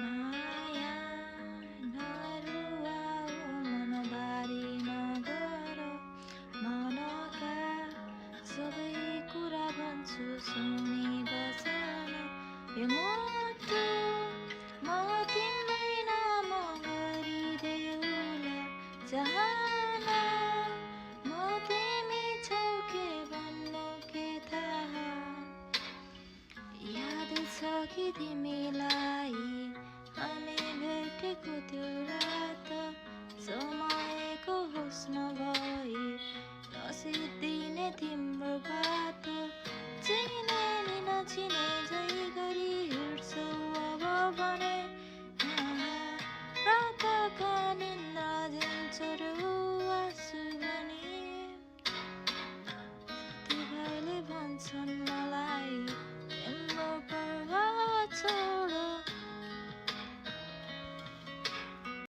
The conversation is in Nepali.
माया नरुवाऊ मनबारी नगर मनका सबै कुरा भन्छु सुनि बसन यो मुटु म तिम्रै नाम गरिदेऊला चाहना म तिमी छौ के भन्नु के थाहा याद छ कि तिमीलाई हामी भेटेको त्यो रात समयको होस नभई नसिद्धिने तिम्रो बाटो चिने नि नचिने झै